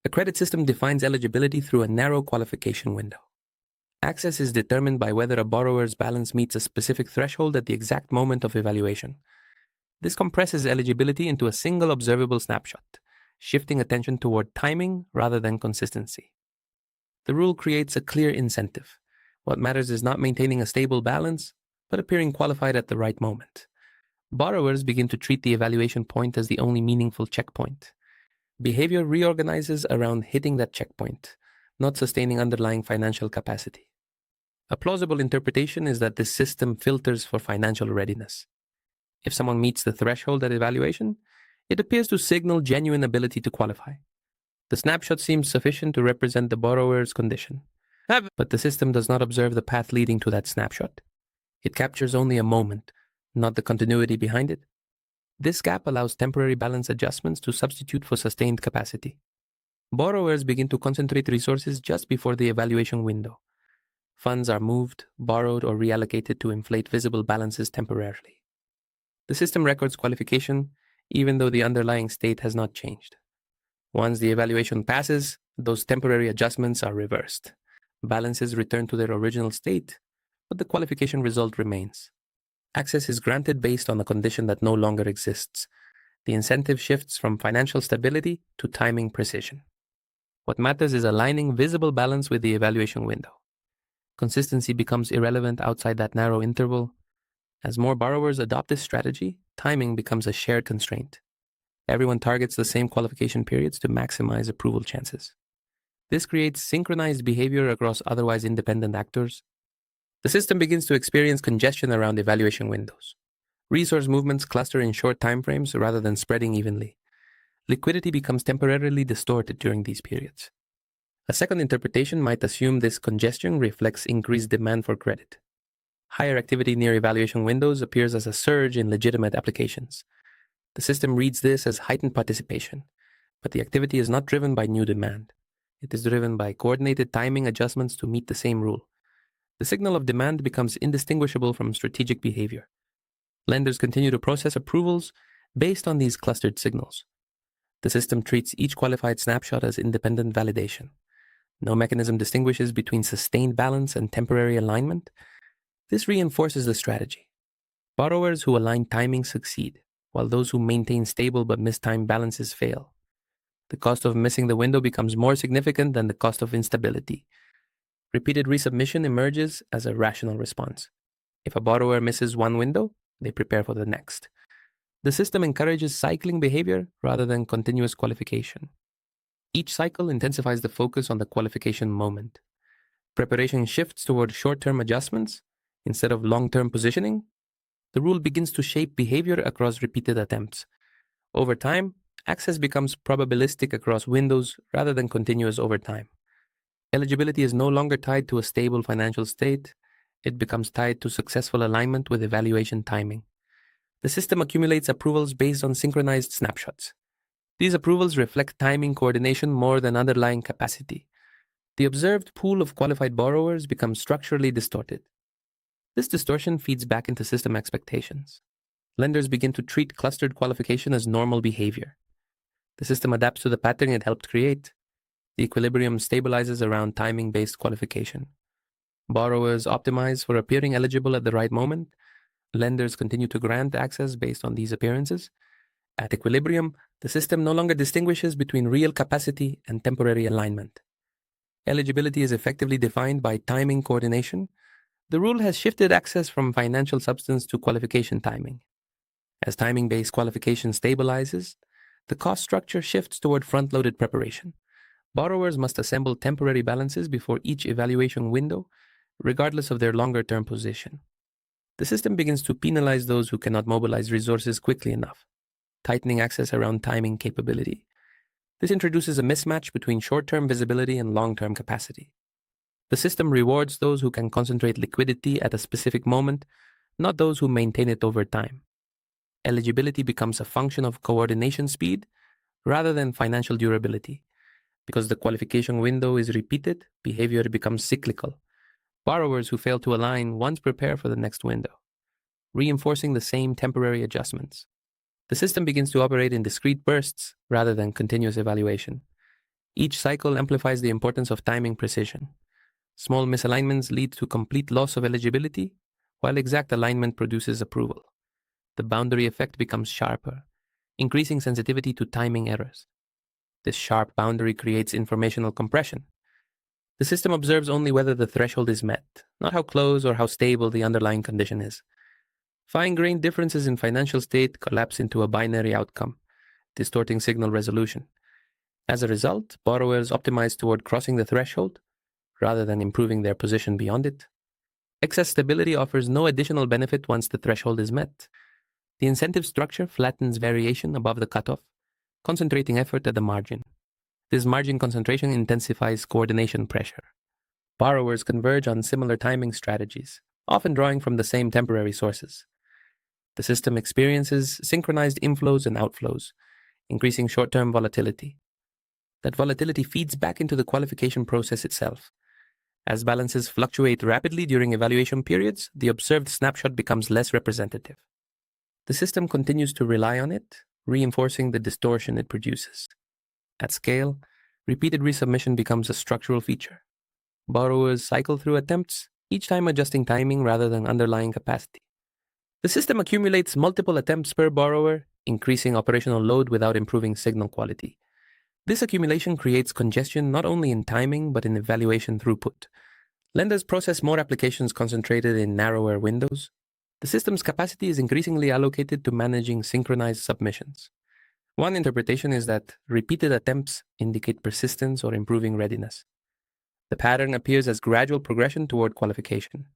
A credit system defines eligibility through a narrow qualification window. Access is determined by whether a borrower's balance meets a specific threshold at the exact moment of evaluation. This compresses eligibility into a single observable snapshot, shifting attention toward timing rather than consistency. The rule creates a clear incentive. What matters is not maintaining a stable balance, but appearing qualified at the right moment. Borrowers begin to treat the evaluation point as the only meaningful checkpoint. Behavior reorganizes around hitting that checkpoint, not sustaining underlying financial capacity. A plausible interpretation is that this system filters for financial readiness. If someone meets the threshold at evaluation, it appears to signal genuine ability to qualify. The snapshot seems sufficient to represent the borrower's condition. But the system does not observe the path leading to that snapshot. It captures only a moment, not the continuity behind it. This gap allows temporary balance adjustments to substitute for sustained capacity. Borrowers begin to concentrate resources just before the evaluation window. Funds are moved, borrowed, or reallocated to inflate visible balances temporarily. The system records qualification, even though the underlying state has not changed. Once the evaluation passes, those temporary adjustments are reversed. Balances return to their original state, but the qualification result remains. Access is granted based on a condition that no longer exists. The incentive shifts from financial stability to timing precision. What matters is aligning visible balance with the evaluation window. Consistency becomes irrelevant outside that narrow interval. As more borrowers adopt this strategy, timing becomes a shared constraint. Everyone targets the same qualification periods to maximize approval chances. This creates synchronized behavior across otherwise independent actors. The system begins to experience congestion around evaluation windows. Resource movements cluster in short timeframes rather than spreading evenly. Liquidity becomes temporarily distorted during these periods. A second interpretation might assume this congestion reflects increased demand for credit. Higher activity near evaluation windows appears as a surge in legitimate applications. The system reads this as heightened participation, but the activity is not driven by new demand. It is driven by coordinated timing adjustments to meet the same rule. The signal of demand becomes indistinguishable from strategic behavior. Lenders continue to process approvals based on these clustered signals. The system treats each qualified snapshot as independent validation. No mechanism distinguishes between sustained balance and temporary alignment. This reinforces the strategy. Borrowers who align timing succeed, while those who maintain stable but mistimed balances fail. The cost of missing the window becomes more significant than the cost of instability. Repeated resubmission emerges as a rational response. If a borrower misses one window, they prepare for the next. The system encourages cycling behavior rather than continuous qualification. Each cycle intensifies the focus on the qualification moment. Preparation shifts toward short-term adjustments instead of long-term positioning. The rule begins to shape behavior across repeated attempts. Over time, access becomes probabilistic across windows rather than continuous over time. Eligibility is no longer tied to a stable financial state. It becomes tied to successful alignment with evaluation timing. The system accumulates approvals based on synchronized snapshots. These approvals reflect timing coordination more than underlying capacity. The observed pool of qualified borrowers becomes structurally distorted. This distortion feeds back into system expectations. Lenders begin to treat clustered qualification as normal behavior. The system adapts to the pattern it helped create. The equilibrium stabilizes around timing-based qualification. Borrowers optimize for appearing eligible at the right moment. Lenders continue to grant access based on these appearances. At equilibrium, the system no longer distinguishes between real capacity and temporary alignment. Eligibility is effectively defined by timing coordination. The rule has shifted access from financial substance to qualification timing. As timing-based qualification stabilizes, the cost structure shifts toward front-loaded preparation. Borrowers must assemble temporary balances before each evaluation window, regardless of their longer-term position. The system begins to penalize those who cannot mobilize resources quickly enough, tightening access around timing capability. This introduces a mismatch between short-term visibility and long-term capacity. The system rewards those who can concentrate liquidity at a specific moment, not those who maintain it over time. Eligibility becomes a function of coordination speed rather than financial durability. Because the qualification window is repeated, behavior becomes cyclical. Borrowers who fail to align once prepare for the next window, reinforcing the same temporary adjustments. The system begins to operate in discrete bursts rather than continuous evaluation. Each cycle amplifies the importance of timing precision. Small misalignments lead to complete loss of eligibility, while exact alignment produces approval. The boundary effect becomes sharper, increasing sensitivity to timing errors. This sharp boundary creates informational compression. The system observes only whether the threshold is met, not how close or how stable the underlying condition is. Fine-grained differences in financial state collapse into a binary outcome, distorting signal resolution. As a result, borrowers optimize toward crossing the threshold rather than improving their position beyond it. Excess stability offers no additional benefit once the threshold is met. The incentive structure flattens variation above the cutoff, concentrating effort at the margin. This margin concentration intensifies coordination pressure. Borrowers converge on similar timing strategies, often drawing from the same temporary sources. The system experiences synchronized inflows and outflows, increasing short-term volatility. That volatility feeds back into the qualification process itself. As balances fluctuate rapidly during evaluation periods, the observed snapshot becomes less representative. The system continues to rely on it, reinforcing the distortion it produces. At scale, repeated resubmission becomes a structural feature. Borrowers cycle through attempts, each time adjusting timing rather than underlying capacity. The system accumulates multiple attempts per borrower, increasing operational load without improving signal quality. This accumulation creates congestion not only in timing but in evaluation throughput. Lenders process more applications concentrated in narrower windows. The system's capacity is increasingly allocated to managing synchronized submissions. One interpretation is that repeated attempts indicate persistence or improving readiness. The pattern appears as gradual progression toward qualification,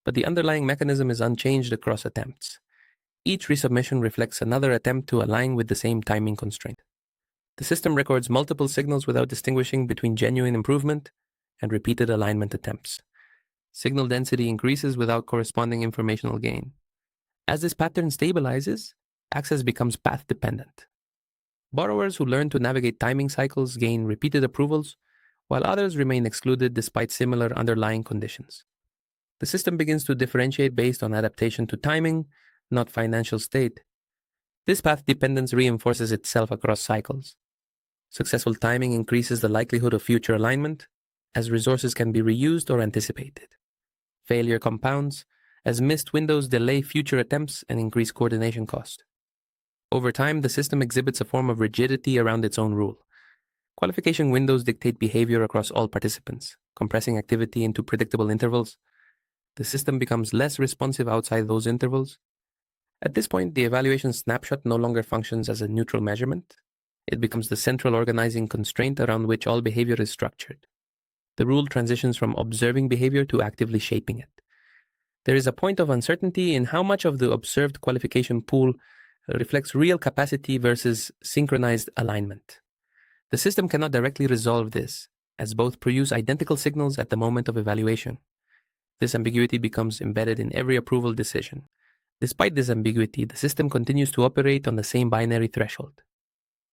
but the underlying mechanism is unchanged across attempts. Each resubmission reflects another attempt to align with the same timing constraint. The system records multiple signals without distinguishing between genuine improvement and repeated alignment attempts. Signal density increases without corresponding informational gain. As this pattern stabilizes, access becomes path-dependent. Borrowers who learn to navigate timing cycles gain repeated approvals, while others remain excluded despite similar underlying conditions. The system begins to differentiate based on adaptation to timing, not financial state. This path dependence reinforces itself across cycles. Successful timing increases the likelihood of future alignment, as resources can be reused or anticipated. Failure compounds, as missed windows delay future attempts and increase coordination cost. Over time, the system exhibits a form of rigidity around its own rule. Qualification windows dictate behavior across all participants, compressing activity into predictable intervals. The system becomes less responsive outside those intervals. At this point, the evaluation snapshot no longer functions as a neutral measurement. It becomes the central organizing constraint around which all behavior is structured. The rule transitions from observing behavior to actively shaping it. There is a point of uncertainty in how much of the observed qualification pool reflects real capacity versus synchronized alignment. The system cannot directly resolve this, as both produce identical signals at the moment of evaluation. This ambiguity becomes embedded in every approval decision. Despite this ambiguity, the system continues to operate on the same binary threshold.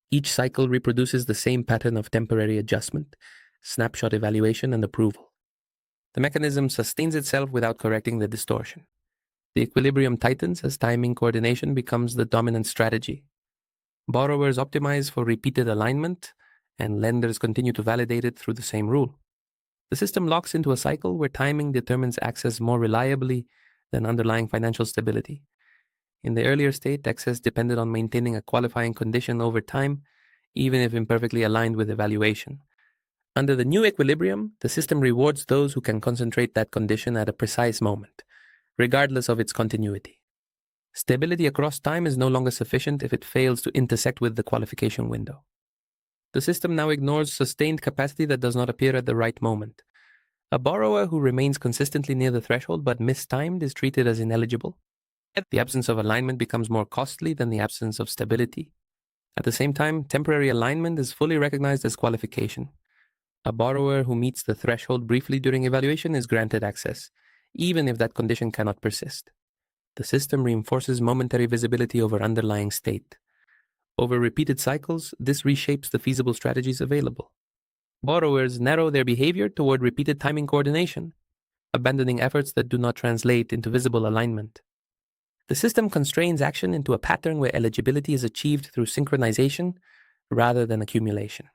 Each cycle reproduces the same pattern of temporary adjustment, snapshot evaluation, and approval. The mechanism sustains itself without correcting the distortion. The equilibrium tightens as timing coordination becomes the dominant strategy. Borrowers optimize for repeated alignment, and lenders continue to validate it through the same rule. The system locks into a cycle where timing determines access more reliably than underlying financial stability. In the earlier state, access depended on maintaining a qualifying condition over time, even if imperfectly aligned with evaluation. Under the new equilibrium, the system rewards those who can concentrate that condition at a precise moment, regardless of its continuity. Stability across time is no longer sufficient if it fails to intersect with the qualification window. The system now ignores sustained capacity that does not appear at the right moment. A borrower who remains consistently near the threshold but mistimed is treated as ineligible. The absence of alignment becomes more costly than the absence of stability. At the same time, temporary alignment is fully recognized as qualification. A borrower who meets the threshold briefly during evaluation is granted access, even if that condition cannot persist. The system reinforces momentary visibility over underlying state. Over repeated cycles, this reshapes the feasible strategies available. Borrowers narrow their behavior toward repeated timing coordination, abandoning efforts that do not translate into visible alignment. The system constrains action into a pattern where eligibility is achieved through synchronization rather than accumulation.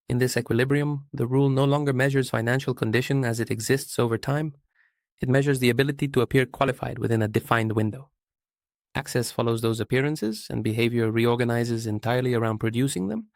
In this equilibrium, the rule no longer measures financial condition as it exists over time. It measures the ability to appear qualified within a defined window. Access follows those appearances, and behavior reorganizes entirely around producing them,